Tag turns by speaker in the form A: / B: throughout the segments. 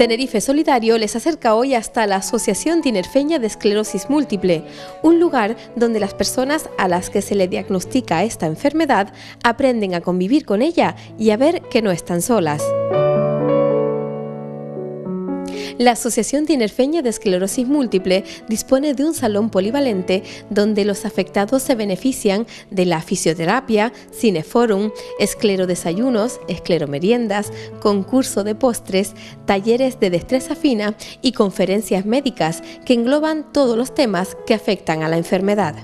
A: Tenerife Solidario les acerca hoy hasta la Asociación Tinerfeña de Esclerosis Múltiple, un lugar donde las personas a las que se le diagnostica esta enfermedad aprenden a convivir con ella y a ver que no están solas. La Asociación Tinerfeña de Esclerosis Múltiple dispone de un salón polivalente donde los afectados se benefician de la fisioterapia, cineforum, esclerodesayunos, escleromeriendas, concurso de postres, talleres de destreza fina y conferencias médicas que engloban todos los temas que afectan a la enfermedad.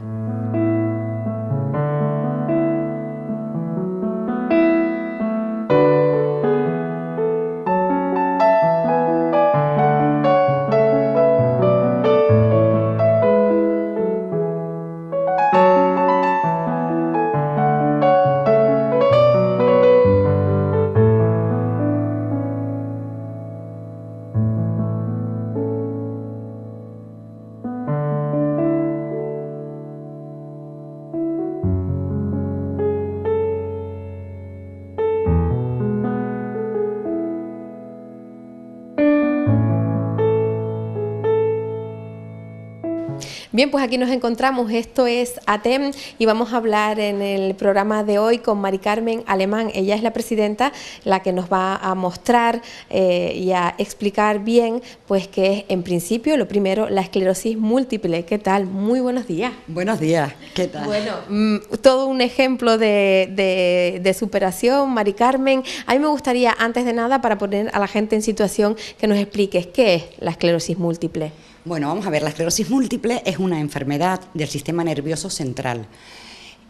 A: Bien, pues aquí nos encontramos, esto es ATEM y vamos a hablar en el programa de hoy con Mari Carmen Alemán. Ella es la presidenta, la que nos va a mostrar y a explicar bien pues qué es en principio, lo primero, la esclerosis múltiple. ¿Qué tal? Muy buenos días.
B: Buenos días, ¿qué tal?
A: Bueno, todo un ejemplo de superación, Mari Carmen. A mí me gustaría, antes de nada, para poner a la gente en situación, que nos expliques qué es la esclerosis múltiple.
B: Bueno, vamos a ver, la esclerosis múltiple es una enfermedad del sistema nervioso central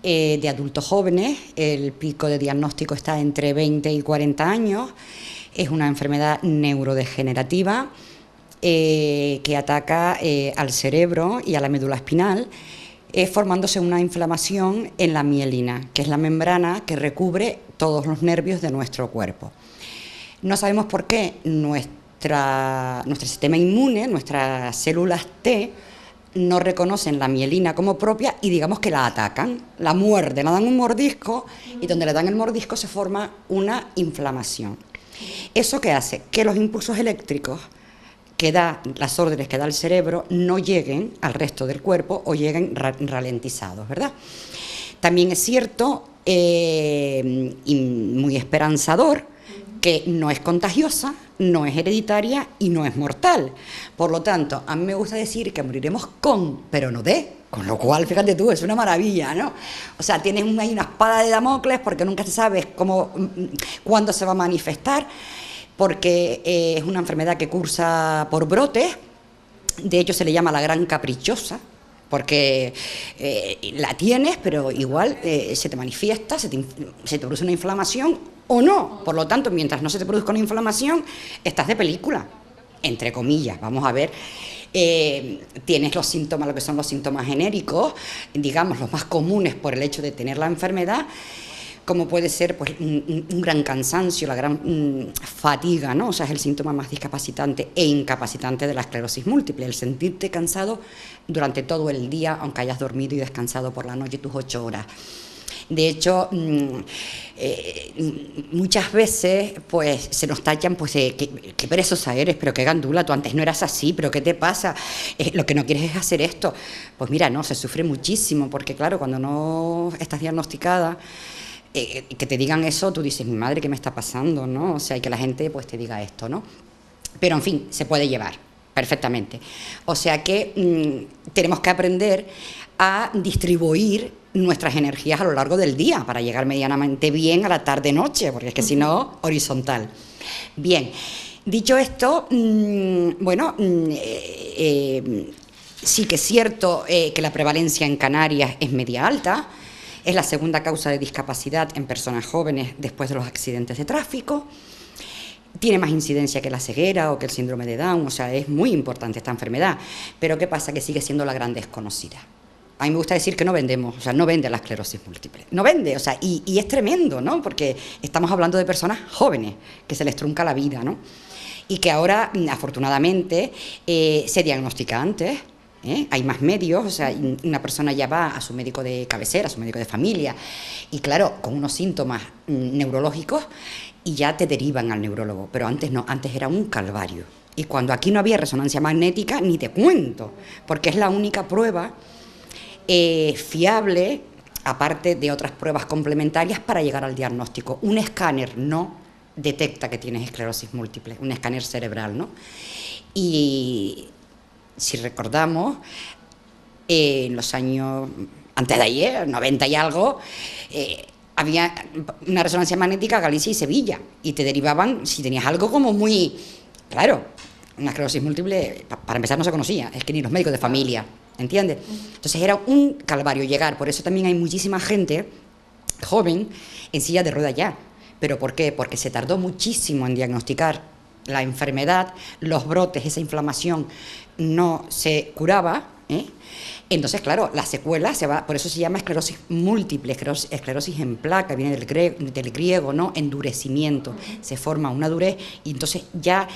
B: de adultos jóvenes. El pico de diagnóstico está entre 20 y 40 años. Es una enfermedad neurodegenerativa que ataca al cerebro y a la médula espinal, formándose una inflamación en la mielina, que es la membrana que recubre todos los nervios de nuestro cuerpo. No sabemos por qué nuestro sistema inmune, nuestras células T, no reconocen la mielina como propia y digamos que la atacan, la muerden, la dan un mordisco y donde le dan el mordisco se forma una inflamación. ¿Eso qué hace? Que los impulsos eléctricos que da, las órdenes que da el cerebro, no lleguen al resto del cuerpo o lleguen ralentizados, ¿verdad? También es cierto y muy esperanzador que no es contagiosa, no es hereditaria y no es mortal. Por lo tanto, a mí me gusta decir que moriremos pero no de. Con lo cual, fíjate tú, es una maravilla, ¿no? O sea, tienes ahí una espada de Damocles porque nunca se sabe cuándo se va a manifestar, porque es una enfermedad que cursa por brotes. De hecho, se le llama la gran caprichosa, porque la tienes, pero igual se te manifiesta, se te produce una inflamación o no. Por lo tanto, mientras no se te produzca una inflamación, estás de película, entre comillas. Vamos a ver, tienes los síntomas, lo que son los síntomas genéricos, digamos, los más comunes por el hecho de tener la enfermedad, como puede ser pues, un gran cansancio, la gran fatiga, ¿no? O sea, es el síntoma más discapacitante e incapacitante de la esclerosis múltiple, el sentirte cansado durante todo el día, aunque hayas dormido y descansado por la noche tus 8 horas. De hecho, muchas veces pues se nos tachan, pues qué perezosa eres, pero qué gandula, tú antes no eras así, pero qué te pasa, lo que no quieres es hacer esto. Pues mira, no, se sufre muchísimo, porque claro, cuando no estás diagnosticada, que te digan eso, tú dices, mi madre, ¿qué me está pasando?, ¿no? O sea, y que la gente pues te diga esto, ¿no? Pero en fin, se puede llevar perfectamente. O sea que tenemos que aprender a distribuir nuestras energías a lo largo del día para llegar medianamente bien a la tarde-noche, porque es que si no, horizontal. Bien, dicho esto, bueno, sí que es cierto que la prevalencia en Canarias es media alta. Es la segunda causa de discapacidad en personas jóvenes después de los accidentes de tráfico. Tiene más incidencia que la ceguera o que el síndrome de Down, o sea, es muy importante esta enfermedad. Pero ¿qué pasa? Que sigue siendo la gran desconocida. A mí me gusta decir que no vendemos, o sea, no vende la esclerosis múltiple. No vende, o sea, y es tremendo, ¿no? Porque estamos hablando de personas jóvenes, que se les trunca la vida, ¿no? Y que ahora, afortunadamente, se diagnostica antes. Hay más medios, o sea, una persona ya va a su médico de cabecera, a su médico de familia, y claro, con unos síntomas neurológicos, y ya te derivan al neurólogo, pero antes no, antes era un calvario. Y cuando aquí no había resonancia magnética, ni te cuento, porque es la única prueba fiable, aparte de otras pruebas complementarias, para llegar al diagnóstico. Un escáner no detecta que tienes esclerosis múltiple, un escáner cerebral, ¿no? Y si recordamos, en los años antes de ayer, 90 y algo, había una resonancia magnética a Galicia y Sevilla, y te derivaban, si tenías algo como muy... Claro, una esclerosis múltiple, para empezar, no se conocía, es que ni los médicos de familia, ¿entiendes? Entonces era un calvario llegar, por eso también hay muchísima gente joven en silla de ruedas ya. ¿Pero por qué? Porque se tardó muchísimo en diagnosticar la enfermedad, los brotes, esa inflamación no se curaba, Entonces, claro, la secuela se va, por eso se llama esclerosis múltiple, esclerosis en placa, viene del griego, ¿no? Endurecimiento, se forma una durez y entonces ya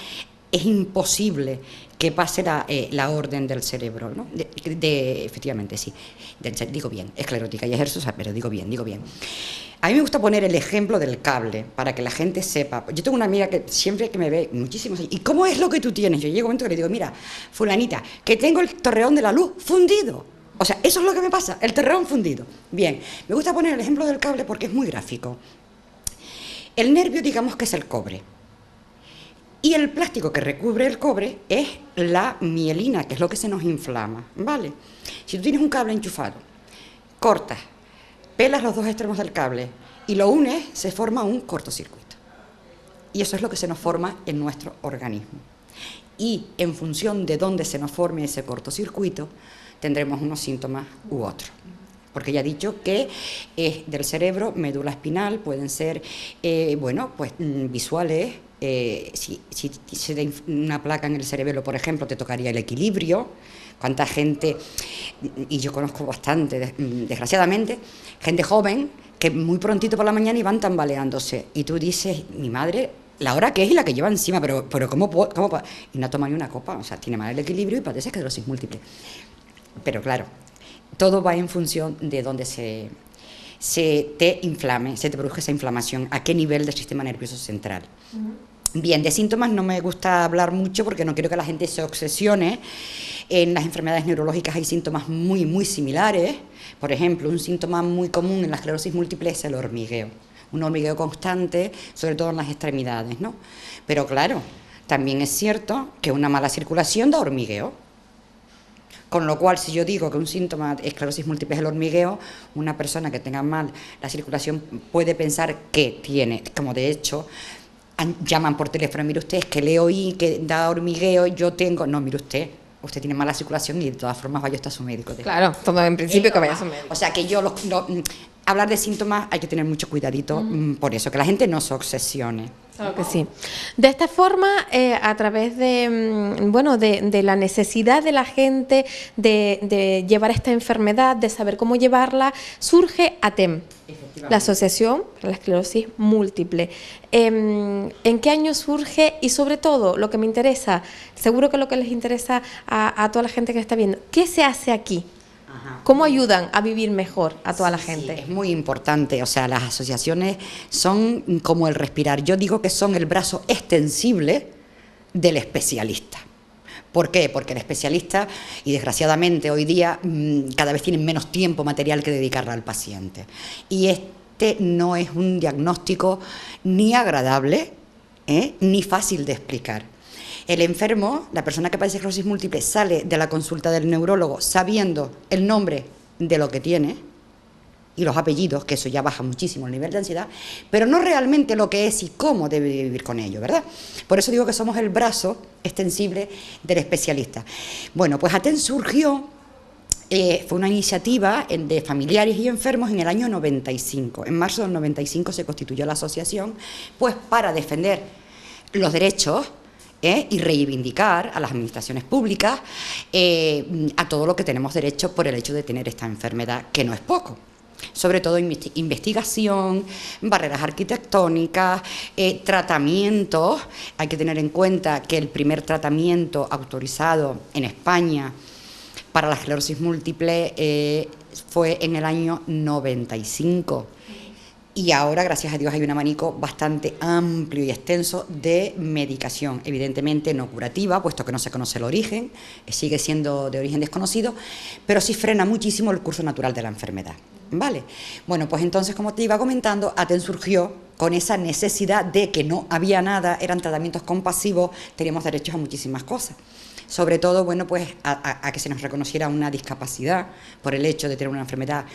B: es imposible que pase la orden del cerebro, ¿no? Efectivamente, sí, digo bien, esclerótica y ejerzo, pero digo bien. A mí me gusta poner el ejemplo del cable, para que la gente sepa. Yo tengo una amiga que siempre que me ve, muchísimos, ¿y cómo es lo que tú tienes? Yo llego a un momento que le digo, mira, fulanita, que tengo el torreón de la luz fundido. O sea, eso es lo que me pasa, el torreón fundido. Bien, me gusta poner el ejemplo del cable porque es muy gráfico. El nervio, digamos que es el cobre. Y el plástico que recubre el cobre es la mielina, que es lo que se nos inflama, ¿vale? Si tú tienes un cable enchufado, cortas, pelas los dos extremos del cable y lo unes, se forma un cortocircuito. Y eso es lo que se nos forma en nuestro organismo. Y en función de dónde se nos forme ese cortocircuito, tendremos unos síntomas u otros. Porque ya he dicho que es del cerebro, médula espinal, pueden ser, visuales. Si se da una placa en el cerebelo, por ejemplo, te tocaría el equilibrio. Cuánta gente, y yo conozco bastante, desgraciadamente, gente joven que muy prontito por la mañana iban tambaleándose. Y tú dices, mi madre, la hora que es y la que lleva encima, pero ¿cómo puedo? Y no toma ni una copa, o sea, tiene mal el equilibrio y padece esclerosis múltiple. Pero claro, todo va en función de dónde se te inflame, se te produce esa inflamación, a qué nivel del sistema nervioso central. Bien, de síntomas no me gusta hablar mucho porque no quiero que la gente se obsesione. En las enfermedades neurológicas hay síntomas muy, muy similares. Por ejemplo, un síntoma muy común en la esclerosis múltiple es el hormigueo. Un hormigueo constante, sobre todo en las extremidades, ¿no? Pero claro, también es cierto que una mala circulación da hormigueo. Con lo cual, si yo digo que un síntoma de esclerosis múltiple es el hormigueo, una persona que tenga mal la circulación puede pensar que tiene, como de hecho llaman por teléfono, mire usted, es que le oí que da hormigueo, yo tengo... No, mire usted tiene mala circulación y de todas formas vaya usted a su médico.
A: Claro, todo en principio que vaya a su médico.
B: O sea que hablar de síntomas hay que tener mucho cuidadito, por eso, que la gente no se obsesione.
A: Claro que sí. De esta forma, a través de la necesidad de la gente de llevar esta enfermedad, de saber cómo llevarla, surge ATEM, la Asociación para la Esclerosis Múltiple. ¿En qué año surge? Y sobre todo, lo que me interesa, seguro que lo que les interesa a toda la gente que está viendo, ¿qué se hace aquí? ¿Cómo ayudan a vivir mejor a toda la gente?
B: Sí, es muy importante, o sea, las asociaciones son como el respirar. Yo digo que son el brazo extensible del especialista. ¿Por qué? Porque el especialista, y desgraciadamente hoy día, cada vez tienen menos tiempo material que dedicarle al paciente. Y este no es un diagnóstico ni agradable, ni fácil de explicar. El enfermo, la persona que padece esclerosis múltiple, sale de la consulta del neurólogo sabiendo el nombre de lo que tiene y los apellidos, que eso ya baja muchísimo el nivel de ansiedad, pero no realmente lo que es y cómo debe vivir con ello, ¿verdad? Por eso digo que somos el brazo extensible del especialista. Bueno, pues ATEM surgió, fue una iniciativa de familiares y enfermos en el año 95. En marzo del 95 se constituyó la asociación, pues para defender los derechos y reivindicar a las administraciones públicas a todo lo que tenemos derecho por el hecho de tener esta enfermedad, que no es poco. Sobre todo investigación, barreras arquitectónicas, tratamientos. Hay que tener en cuenta que el primer tratamiento autorizado en España para la esclerosis múltiple fue en el año 95. Y ahora, gracias a Dios, hay un abanico bastante amplio y extenso de medicación, evidentemente no curativa, puesto que no se conoce el origen, sigue siendo de origen desconocido, pero sí frena muchísimo el curso natural de la enfermedad. ¿Vale? Bueno, pues entonces, como te iba comentando, ATEN surgió con esa necesidad de que no había nada, eran tratamientos compasivos, teníamos derechos a muchísimas cosas. Sobre todo, bueno, pues a que se nos reconociera una discapacidad por el hecho de tener una enfermedad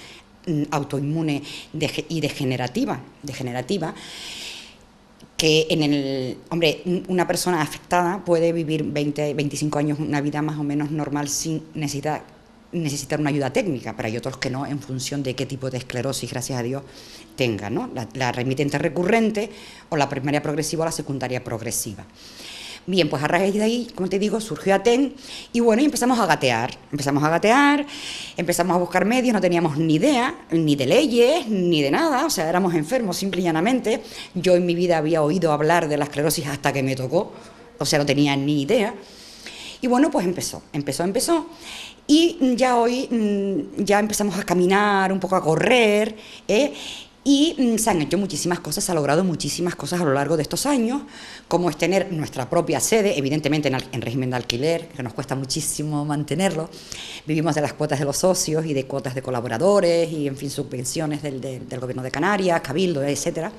B: autoinmune y degenerativa, que hombre, una persona afectada puede vivir 20, 25 años, una vida más o menos normal sin necesitar una ayuda técnica, pero hay otros que no, en función de qué tipo de esclerosis, gracias a Dios, tenga, ¿no? La remitente recurrente, o la primaria progresiva o la secundaria progresiva. Bien, pues a raíz de ahí, como te digo, surgió ATEN y bueno, y empezamos a gatear, empezamos a buscar medios, no teníamos ni idea, ni de leyes, ni de nada, o sea, éramos enfermos simple y llanamente. Yo en mi vida había oído hablar de la esclerosis hasta que me tocó, o sea, no tenía ni idea. Y bueno, pues empezó. Y ya hoy ya empezamos a caminar, un poco a correr, y se han hecho muchísimas cosas, se ha logrado muchísimas cosas a lo largo de estos años, como es tener nuestra propia sede, evidentemente en régimen de alquiler, que nos cuesta muchísimo mantenerlo. Vivimos de las cuotas de los socios y de cuotas de colaboradores y, en fin, subvenciones del Gobierno de Canarias, Cabildo, etcétera.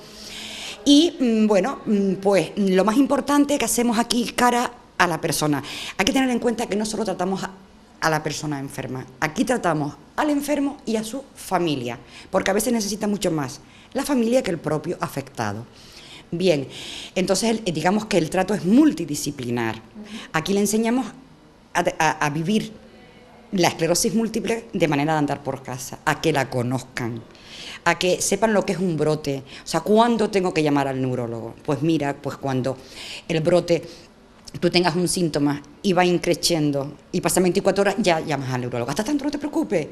B: Y bueno, pues lo más importante que hacemos aquí cara a la persona. Hay que tener en cuenta que no solo tratamos a la persona enferma, aquí tratamos al enfermo y a su familia, porque a veces necesita mucho más la familia que el propio afectado. Bien, entonces digamos que el trato es multidisciplinar. Aquí le enseñamos a vivir la esclerosis múltiple de manera de andar por casa, a que la conozcan, a que sepan lo que es un brote, o sea, ¿cuándo tengo que llamar al neurólogo? Pues mira, pues cuando el brote, tú tengas un síntoma y va increciendo y pasan 24 horas, ya llamas al neurólogo. Hasta tanto no te preocupes.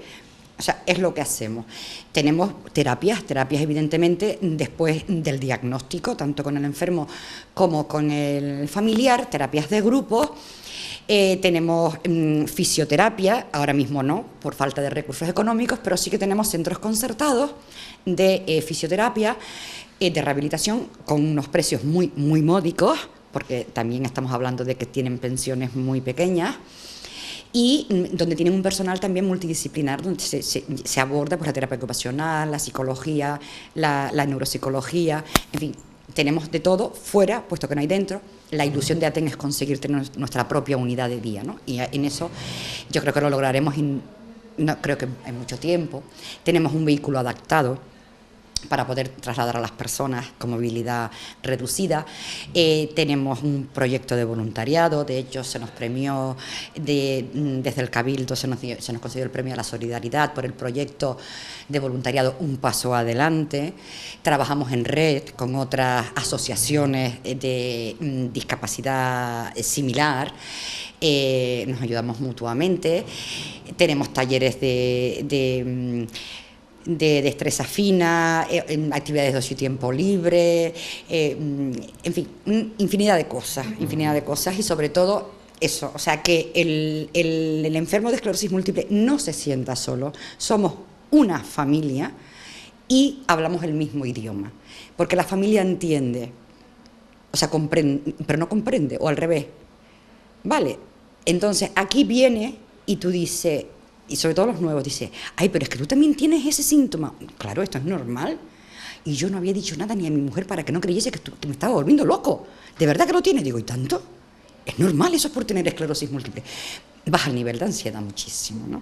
B: O sea, es lo que hacemos. Tenemos terapias evidentemente después del diagnóstico, tanto con el enfermo como con el familiar, terapias de grupo. Tenemos fisioterapia, ahora mismo no, por falta de recursos económicos, pero sí que tenemos centros concertados de fisioterapia, de rehabilitación, con unos precios muy, muy módicos, porque también estamos hablando de que tienen pensiones muy pequeñas, y donde tienen un personal también multidisciplinar, donde se aborda pues, la terapia ocupacional, la psicología, la neuropsicología, en fin, tenemos de todo fuera, puesto que no hay dentro. La ilusión de ATEN es conseguir tener nuestra propia unidad de día, ¿no? Y en eso yo creo que lo lograremos, no creo que en mucho tiempo. Tenemos un vehículo adaptado para poder trasladar a las personas con movilidad reducida. Tenemos un proyecto de voluntariado, de hecho se nos premió desde el Cabildo, se nos concedió el premio a la solidaridad por el proyecto de voluntariado Un Paso Adelante. Trabajamos en red con otras asociaciones de discapacidad similar. Nos ayudamos mutuamente. Tenemos talleres de destreza fina, actividades de ocio y tiempo libre, en fin, infinidad de cosas y sobre todo eso, o sea, que el enfermo de esclerosis múltiple no se sienta solo, somos una familia y hablamos el mismo idioma, porque la familia entiende, o sea, comprende, pero no comprende, o al revés, ¿vale? Entonces, aquí viene y tú dices, y sobre todo los nuevos, dice, ay, pero es que tú también tienes ese síntoma. Claro, esto es normal. Y yo no había dicho nada ni a mi mujer para que no creyese que me estaba volviendo loco. ¿De verdad que lo tiene? Digo, ¿y tanto? Es normal, eso es por tener esclerosis múltiple. Baja el nivel de ansiedad muchísimo, ¿no?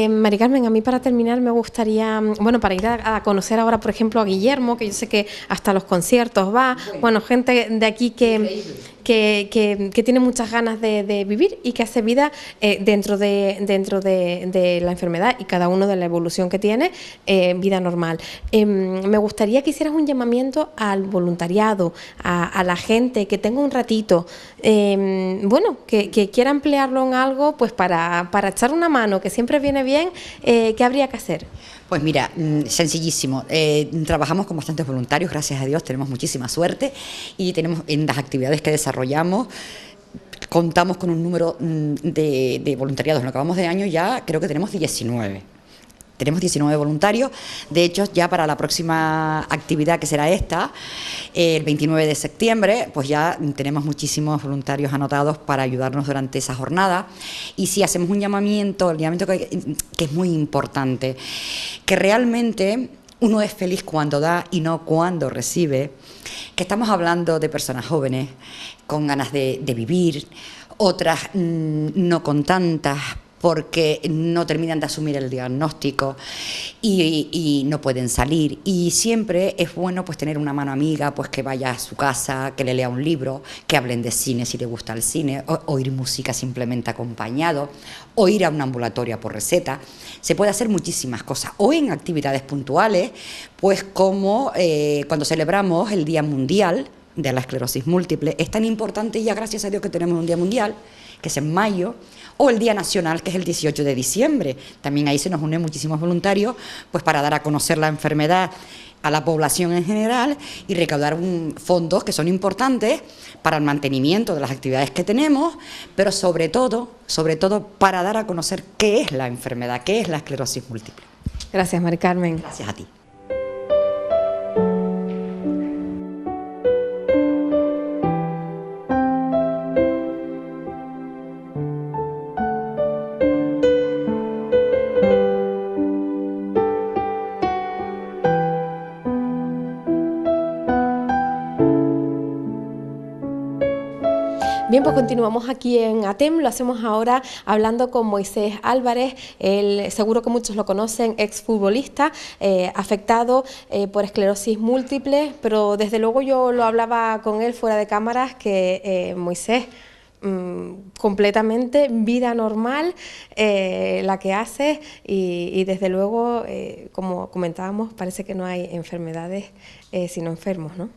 A: Mari Carmen, a mí para terminar me gustaría, bueno, para ir a conocer ahora, por ejemplo, a Guillermo, que yo sé que hasta los conciertos va, bueno, gente de aquí que tiene muchas ganas de vivir y que hace vida dentro de la enfermedad y cada uno de la evolución que tiene, vida normal. Me gustaría que hicieras un llamamiento al voluntariado, a la gente que tenga un ratito, bueno, que quiera emplearlo en algo, pues para echar una mano, que siempre viene bien. ¿Qué habría que hacer?
B: Pues mira, sencillísimo, trabajamos con bastantes voluntarios, gracias a Dios, tenemos muchísima suerte y tenemos en las actividades que desarrollamos, contamos con un número de voluntariados. En lo que vamos de año ya creo que tenemos 19. Tenemos 19 voluntarios. De hecho, ya para la próxima actividad, que será esta, el 29 de septiembre, pues ya tenemos muchísimos voluntarios anotados para ayudarnos durante esa jornada. Y sí, hacemos un llamamiento, el llamamiento que es muy importante, que realmente uno es feliz cuando da y no cuando recibe, que estamos hablando de personas jóvenes con ganas de vivir, otras no con tantas, porque no terminan de asumir el diagnóstico y no pueden salir. Y siempre es bueno pues tener una mano amiga, pues que vaya a su casa, que le lea un libro, que hablen de cine si le gusta el cine, o oír música simplemente acompañado, o ir a un ambulatorio por receta. Se puede hacer muchísimas cosas. O en actividades puntuales, pues como cuando celebramos el Día Mundial de la Esclerosis Múltiple. Es tan importante, ya gracias a Dios que tenemos un Día Mundial, que es en mayo, o el Día Nacional, que es el 18 de diciembre. También ahí se nos unen muchísimos voluntarios pues para dar a conocer la enfermedad a la población en general y recaudar fondos que son importantes para el mantenimiento de las actividades que tenemos, pero sobre todo para dar a conocer qué es la enfermedad, qué es la esclerosis múltiple.
A: Gracias, Mari Carmen.
B: Gracias a ti.
A: Bien, pues continuamos aquí en ATEM, lo hacemos ahora hablando con Moisés Álvarez, él, seguro que muchos lo conocen, exfutbolista, afectado por esclerosis múltiple, pero desde luego yo lo hablaba con él fuera de cámaras que Moisés, completamente vida normal la que hace y desde luego, como comentábamos, parece que no hay enfermedades sino enfermos, ¿no?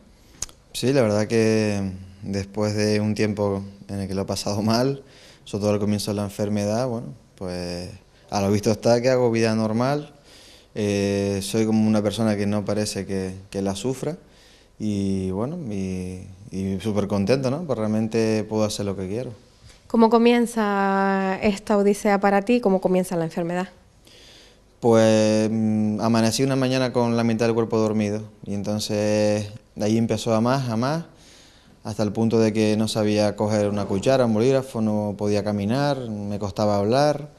C: Sí, la verdad que después de un tiempo en el que lo he pasado mal, sobre todo al comienzo de la enfermedad, bueno, pues a lo visto está que hago vida normal, soy como una persona que no parece que la sufra y bueno, y súper contento, ¿no? Pues realmente puedo hacer lo que quiero.
A: ¿Cómo comienza esta odisea para ti? ¿Cómo comienza la enfermedad?
C: Pues amanecí una mañana con la mitad del cuerpo dormido y entonces de ahí empezó a más, hasta el punto de que no sabía coger una cuchara, un bolígrafo, no podía caminar, me costaba hablar.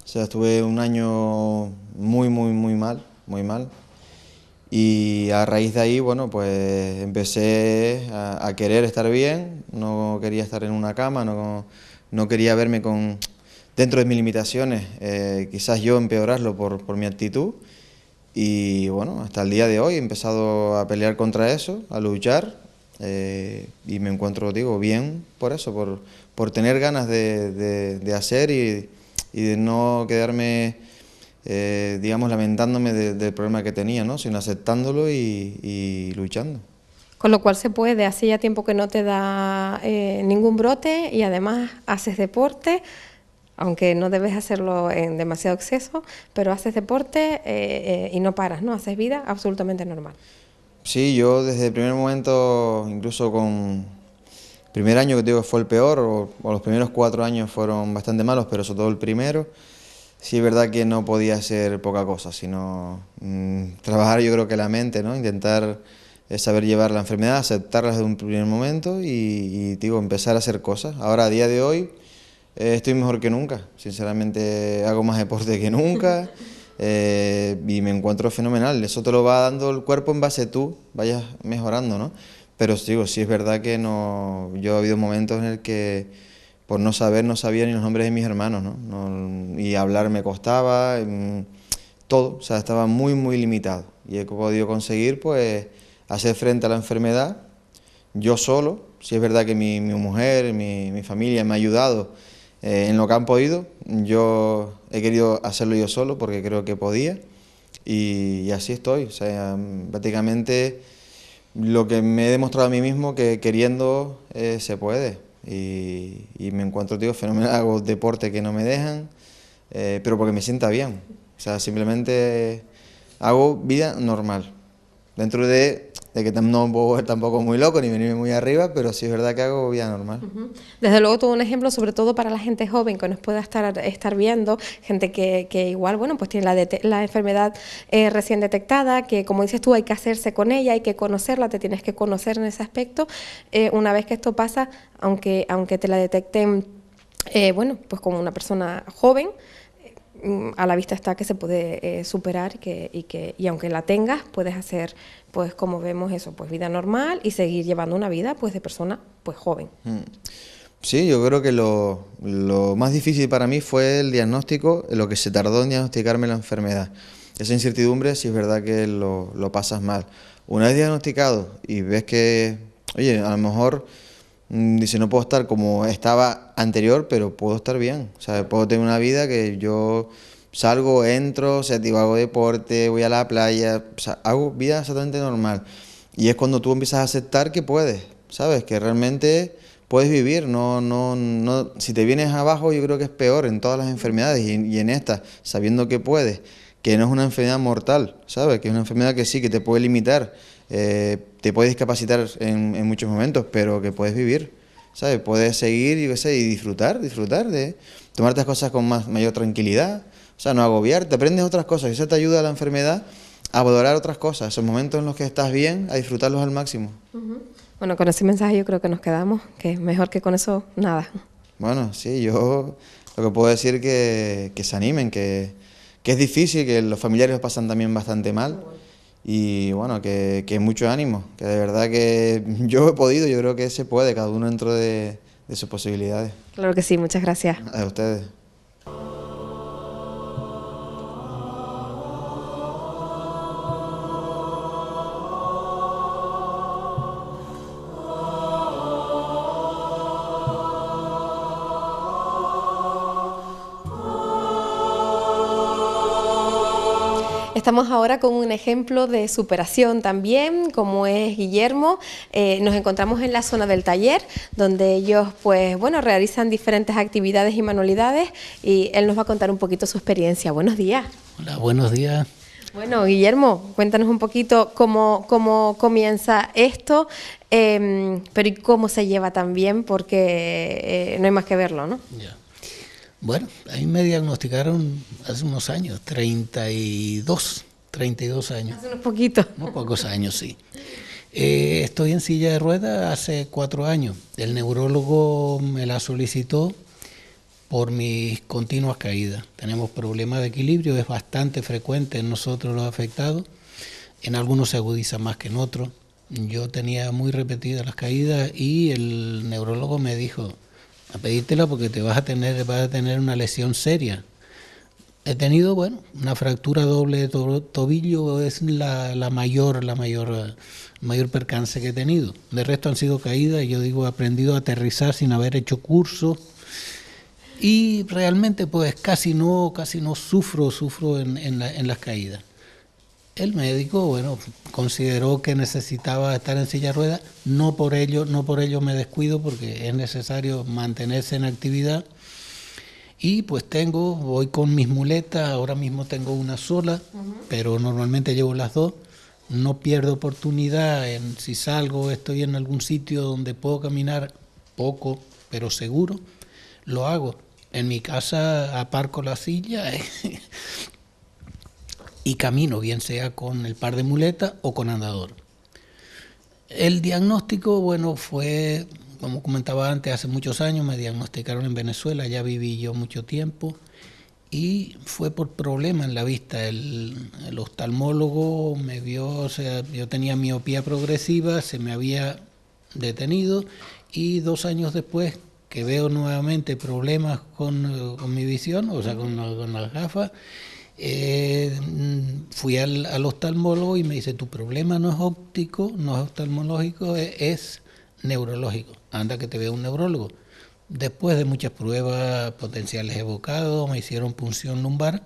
C: O sea, estuve un año muy mal. Y a raíz de ahí, bueno, pues empecé a querer estar bien, no quería estar en una cama, no quería verme dentro de mis limitaciones, quizás yo empeorarlo por mi actitud. Y bueno, hasta el día de hoy he empezado a pelear contra eso, a luchar. Y me encuentro, digo, bien por eso, por tener ganas de hacer y de no quedarme, digamos, lamentándome del problema que tenía, ¿no? Sino aceptándolo y luchando.
A: Con lo cual se puede, hace ya tiempo que no te da ningún brote y además haces deporte, aunque no debes hacerlo en demasiado exceso, pero haces deporte y no paras, ¿no? Haces vida absolutamente normal.
C: Sí, yo desde el primer momento, incluso con el primer año que digo que fue el peor, o los primeros 4 años fueron bastante malos, pero sobre todo el primero, sí es verdad que no podía hacer poca cosa, sino trabajar yo creo que la mente, ¿no? Intentar saber llevar la enfermedad, aceptarla desde un primer momento y digo, empezar a hacer cosas. Ahora, a día de hoy, estoy mejor que nunca, sinceramente hago más deporte que nunca. Y me encuentro fenomenal, eso te lo va dando el cuerpo en base a tú vayas mejorando, ¿no? Pero digo, sí es verdad que no, yo he habido momentos en el que por no saber no sabía ni los nombres de mis hermanos, ¿no? Y hablar me costaba, todo, o sea, estaba muy limitado y he podido conseguir pues hacer frente a la enfermedad yo solo. Sí es verdad que mi mujer, mi familia me ha ayudado en lo que han podido. Yo he querido hacerlo yo solo porque creo que podía y así estoy. O sea, prácticamente lo que me he demostrado a mí mismo que queriendo se puede y me encuentro, digo, fenomenal. Hago deporte que no me dejan, pero porque me sienta bien. O sea, simplemente hago vida normal dentro de de que no puedo ser tampoco muy loco ni venirme muy arriba, pero sí es verdad que hago vida normal.
A: Desde luego todo un ejemplo, sobre todo para la gente joven que nos pueda estar viendo, gente que igual, bueno, pues tiene la enfermedad recién detectada, que como dices tú, hay que hacerse con ella, hay que conocerla, te tienes que conocer en ese aspecto. Una vez que esto pasa, aunque te la detecten, bueno, pues como una persona joven, a la vista está que se puede superar y aunque la tengas, puedes hacer, pues como vemos eso, pues vida normal y seguir llevando una vida pues de persona pues joven.
C: Sí, yo creo que lo más difícil para mí fue el diagnóstico, lo que se tardó en diagnosticarme la enfermedad. Esa incertidumbre, sí es verdad que lo pasas mal. Una vez diagnosticado y ves que, oye, a lo mejor dice, no puedo estar como estaba anterior, pero puedo estar bien. O sea, puedo tener una vida que yo salgo, entro, o sea, digo, hago deporte, voy a la playa, o sea, hago vida exactamente normal. Y es cuando tú empiezas a aceptar que puedes, ¿sabes? Que realmente puedes vivir, no, si te vienes abajo yo creo que es peor en todas las enfermedades y en esta, sabiendo que puedes, que no es una enfermedad mortal, ¿sabes? Que es una enfermedad que sí, que te puede limitar, te puede discapacitar en muchos momentos, pero que puedes vivir, ¿sabes? Puedes seguir, yo qué sé, y disfrutar de tomarte las cosas con mayor tranquilidad, o sea, no agobiarte, aprendes otras cosas, y eso te ayuda a la enfermedad a valorar otras cosas, esos momentos en los que estás bien, a disfrutarlos al máximo.
A: Bueno, con ese mensaje yo creo que nos quedamos, que mejor que con eso, nada.
C: Bueno, sí, yo lo que puedo decir que se animen, que es difícil, que los familiares lo pasan también bastante mal y bueno, que mucho ánimo, que de verdad que yo he podido, yo creo que se puede, cada uno dentro de sus posibilidades.
A: Claro que sí, muchas gracias.
C: A ustedes.
A: Estamos ahora con un ejemplo de superación también, como es Guillermo. Nos encontramos en la zona del taller, donde ellos pues bueno realizan diferentes actividades y manualidades y él nos va a contar un poquito su experiencia. Buenos días.
D: Hola, buenos días.
A: Bueno, Guillermo, cuéntanos un poquito cómo comienza esto, pero y cómo se lleva también, porque no hay más que verlo, ¿no?
D: Ya. Bueno, a mí me diagnosticaron hace unos años, 32 años.
A: Hace unos poquitos.
D: Unos pocos años, sí. Estoy en silla de ruedas hace 4 años. El neurólogo me la solicitó por mis continuas caídas. Tenemos problemas de equilibrio, es bastante frecuente en nosotros los afectados. En algunos se agudiza más que en otros. Yo tenía muy repetidas las caídas y el neurólogo me dijo, a pedírtela porque vas a tener una lesión seria. He tenido, bueno, una fractura doble de tobillo, es la mayor percance que he tenido. De resto han sido caídas y yo digo, he aprendido a aterrizar sin haber hecho cursos y realmente pues casi no sufro en las caídas. El médico, bueno, consideró que necesitaba estar en silla de ruedas, no por ello me descuido porque es necesario mantenerse en actividad y pues voy con mis muletas, ahora mismo tengo una sola, pero normalmente llevo las dos, no pierdo oportunidad si salgo, estoy en algún sitio donde puedo caminar poco, pero seguro, lo hago. En mi casa aparco la silla y camino, bien sea con el par de muletas o con andador. El diagnóstico, bueno, fue, como comentaba antes, hace muchos años, me diagnosticaron en Venezuela, ya viví yo mucho tiempo, y fue por problema en la vista. El oftalmólogo me vio, o sea, yo tenía miopía progresiva, se me había detenido, y 2 años después, que veo nuevamente problemas con mi visión, o sea, con las gafas, fui al oftalmólogo y me dice, tu problema no es óptico, no es oftalmológico, es neurológico, anda que te vea un neurólogo. Después de muchas pruebas potenciales evocados, me hicieron punción lumbar,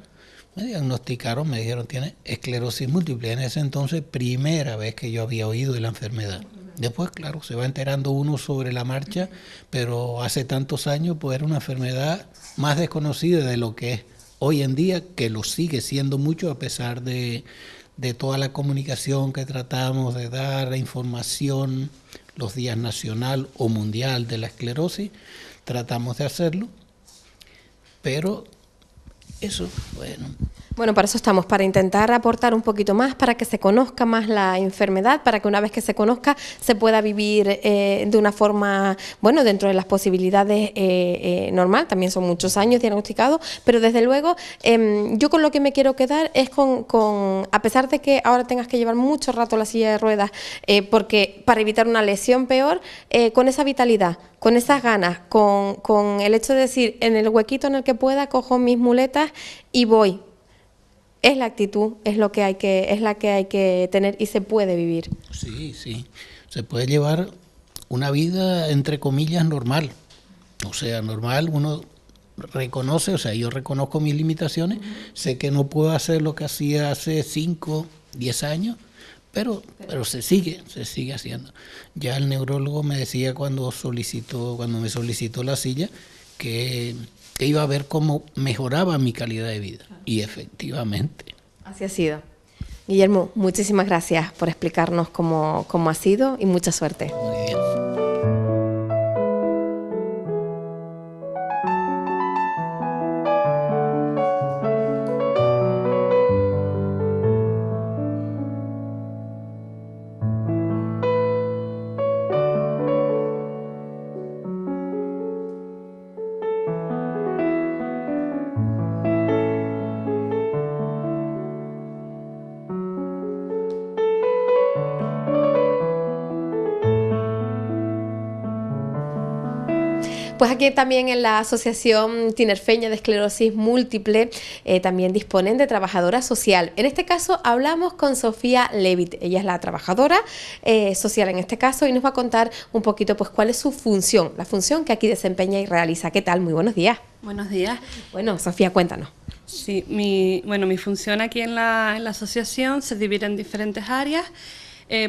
D: me diagnosticaron, me dijeron, tiene esclerosis múltiple. En ese entonces, primera vez que yo había oído de la enfermedad. Después, claro, se va enterando uno sobre la marcha, pero hace tantos años pues era una enfermedad más desconocida de lo que es hoy en día, que lo sigue siendo mucho a pesar de toda la comunicación que tratamos de dar, la información, los días nacional o mundial de la esclerosis, tratamos de hacerlo, pero eso, bueno.
A: Bueno, para eso estamos, para intentar aportar un poquito más, para que se conozca más la enfermedad, para que una vez que se conozca se pueda vivir de una forma, bueno, dentro de las posibilidades normal. También son muchos años diagnosticados, pero desde luego yo con lo que me quiero quedar es con a pesar de que ahora tengas que llevar mucho rato la silla de ruedas, porque para evitar una lesión peor, con esa vitalidad, con esas ganas, con el hecho de decir, en el huequito en el que pueda, cojo mis muletas y voy. Es la actitud, es la que hay que tener y se puede vivir.
D: Sí, sí. Se puede llevar una vida, entre comillas, normal. O sea, normal, uno reconoce, o sea, yo reconozco mis limitaciones, sé que no puedo hacer lo que hacía hace 5, 10 años, pero se sigue haciendo. Ya el neurólogo me decía cuando me solicitó la silla, que iba a ver cómo mejoraba mi calidad de vida. Y efectivamente.
A: Así ha sido. Guillermo, muchísimas gracias por explicarnos cómo ha sido y mucha suerte.
D: Muy bien.
A: Pues aquí también en la Asociación Tinerfeña de Esclerosis Múltiple también disponen de trabajadora social. En este caso hablamos con Sofía Levitt. Ella es la trabajadora social en este caso y nos va a contar un poquito pues cuál es su función, la función que aquí desempeña y realiza. ¿Qué tal? Muy buenos días.
E: Buenos días.
A: Bueno, Sofía, cuéntanos.
E: Sí, mi función aquí en la asociación se divide en diferentes áreas.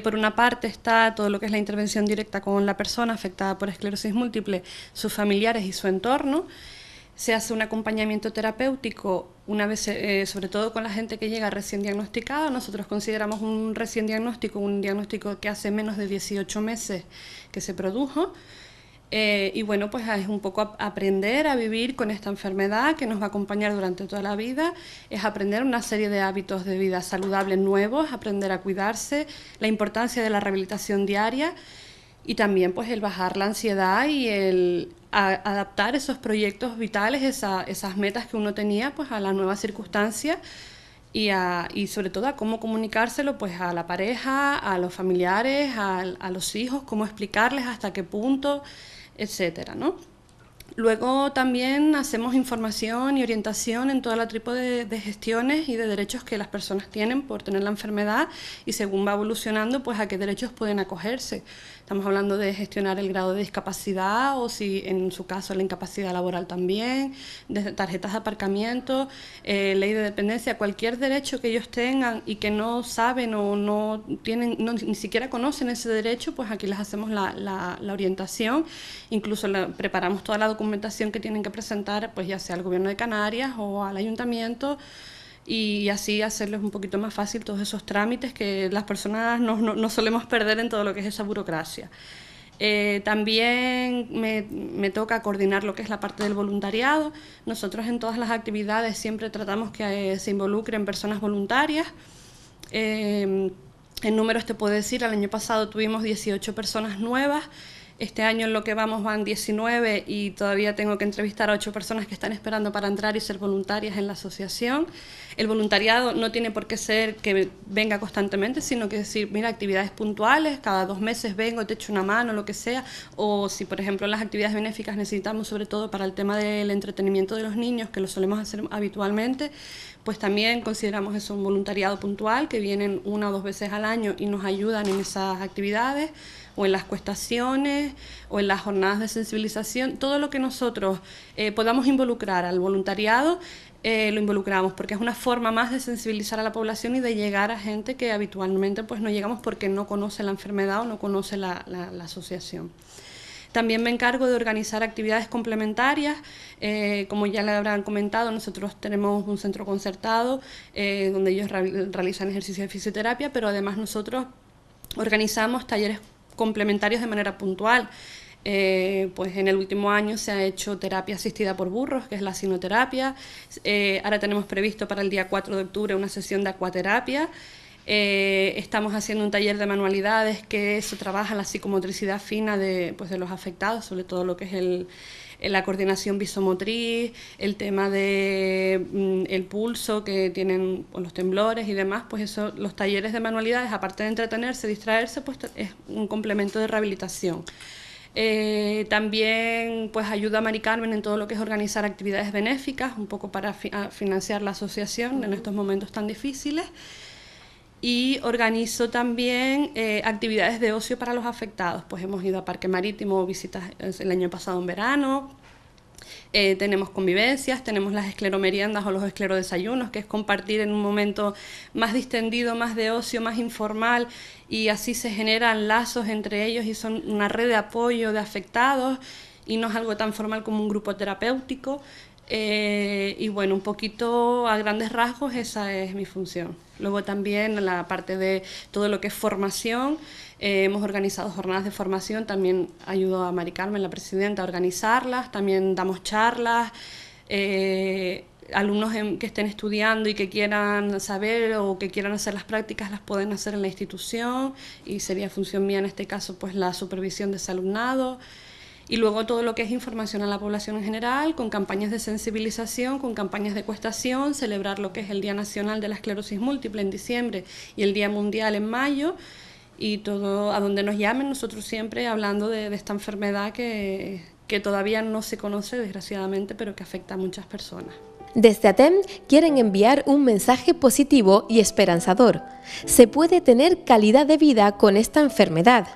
E: Por una parte está todo lo que es la intervención directa con la persona afectada por esclerosis múltiple, sus familiares y su entorno. Se hace un acompañamiento terapéutico una vez, sobre todo con la gente que llega recién diagnosticada. Nosotros consideramos un recién diagnóstico, un diagnóstico que hace menos de 18 meses que se produjo. Y bueno, pues es un poco aprender a vivir con esta enfermedad que nos va a acompañar durante toda la vida, es aprender una serie de hábitos de vida saludables nuevos, aprender a cuidarse, la importancia de la rehabilitación diaria y también pues el bajar la ansiedad y el adaptar esos proyectos vitales, esas metas que uno tenía pues a las nuevas circunstancias y sobre todo a cómo comunicárselo pues a la pareja, a los familiares, a los hijos, cómo explicarles hasta qué punto, etcétera, ¿no? Luego también hacemos información y orientación en todo el tipo de gestiones y de derechos que las personas tienen por tener la enfermedad y según va evolucionando, pues a qué derechos pueden acogerse. Estamos hablando de gestionar el grado de discapacidad o si en su caso la incapacidad laboral también, desde tarjetas de aparcamiento, ley de dependencia, cualquier derecho que ellos tengan y que no saben o no tienen, ni siquiera conocen ese derecho, pues aquí les hacemos la orientación, incluso preparamos toda la documentación que tienen que presentar, pues ya sea al Gobierno de Canarias o al Ayuntamiento, y así hacerles un poquito más fácil todos esos trámites que las personas no solemos perder en todo lo que es esa burocracia. También me toca coordinar lo que es la parte del voluntariado. Nosotros en todas las actividades siempre tratamos que se involucren personas voluntarias. En números te puedo decir, el año pasado tuvimos 18 personas nuevas. Este año en lo que vamos van 19 y todavía tengo que entrevistar a 8 personas que están esperando para entrar y ser voluntarias en la asociación. El voluntariado no tiene por qué ser que venga constantemente, sino que decir, mira, actividades puntuales, cada 2 meses vengo, te echo una mano, lo que sea, o si por ejemplo en las actividades benéficas necesitamos sobre todo para el tema del entretenimiento de los niños, que lo solemos hacer habitualmente, pues también consideramos eso un voluntariado puntual, que vienen 1 o 2 veces al año y nos ayudan en esas actividades, o en las cuestaciones, o en las jornadas de sensibilización. Todo lo que nosotros podamos involucrar al voluntariado, lo involucramos, porque es una forma más de sensibilizar a la población y de llegar a gente que habitualmente pues no llegamos porque no conoce la enfermedad o no conoce la asociación. También me encargo de organizar actividades complementarias. Como ya le habrán comentado, nosotros tenemos un centro concertado donde ellos realizan ejercicio de fisioterapia, pero además nosotros organizamos talleres complementarios de manera puntual. Pues en el último año se ha hecho terapia asistida por burros, que es la sinoterapia. Ahora tenemos previsto para el día 4 de octubre una sesión de acuaterapia. Estamos haciendo un taller de manualidades que eso trabaja la psicomotricidad fina de los afectados, sobre todo lo que es la coordinación visomotriz, el tema de el pulso que tienen los temblores y demás. Pues eso, los talleres de manualidades, aparte de entretenerse, distraerse, pues es un complemento de rehabilitación. También pues ayuda a Mari Carmen en todo lo que es organizar actividades benéficas, un poco para financiar la asociación en estos momentos tan difíciles. Y organizo también actividades de ocio para los afectados. Pues hemos ido a Parque Marítimo, visitas el año pasado en verano. Tenemos convivencias, tenemos las escleromeriendas o los esclerodesayunos, que es compartir en un momento más distendido, más de ocio, más informal, y así se generan lazos entre ellos y son una red de apoyo de afectados y no es algo tan formal como un grupo terapéutico. Y bueno, un poquito a grandes rasgos esa es mi función. Luego también la parte de todo lo que es formación, hemos organizado jornadas de formación, también ayudo a Mari Carmen, la presidenta, a organizarlas, también damos charlas, alumnos que estén estudiando y que quieran saber o que quieran hacer las prácticas las pueden hacer en la institución y sería función mía en este caso pues la supervisión de ese alumnado. Y luego todo lo que es información a la población en general, con campañas de sensibilización, con campañas de ecuestación, celebrar lo que es el Día Nacional de la Esclerosis Múltiple en diciembre y el Día Mundial en mayo, y todo a donde nos llamen, nosotros siempre hablando de esta enfermedad que todavía no se conoce, desgraciadamente, pero que afecta a muchas personas.
A: Desde ATEM quieren enviar un mensaje positivo y esperanzador. Se puede tener calidad de vida con esta enfermedad,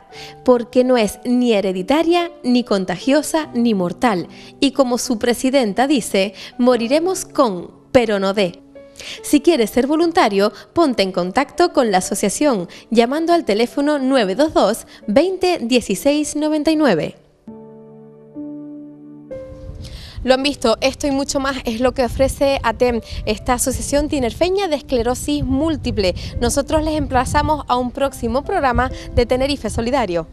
A: porque no es ni hereditaria, ni contagiosa, ni mortal. Y como su presidenta dice, moriremos con, pero no de. Si quieres ser voluntario, ponte en contacto con la asociación llamando al teléfono 922 20 16 99. Lo han visto, esto y mucho más es lo que ofrece ATEM, esta Asociación Tinerfeña de Esclerosis Múltiple. Nosotros les emplazamos a un próximo programa de Tenerife Solidario.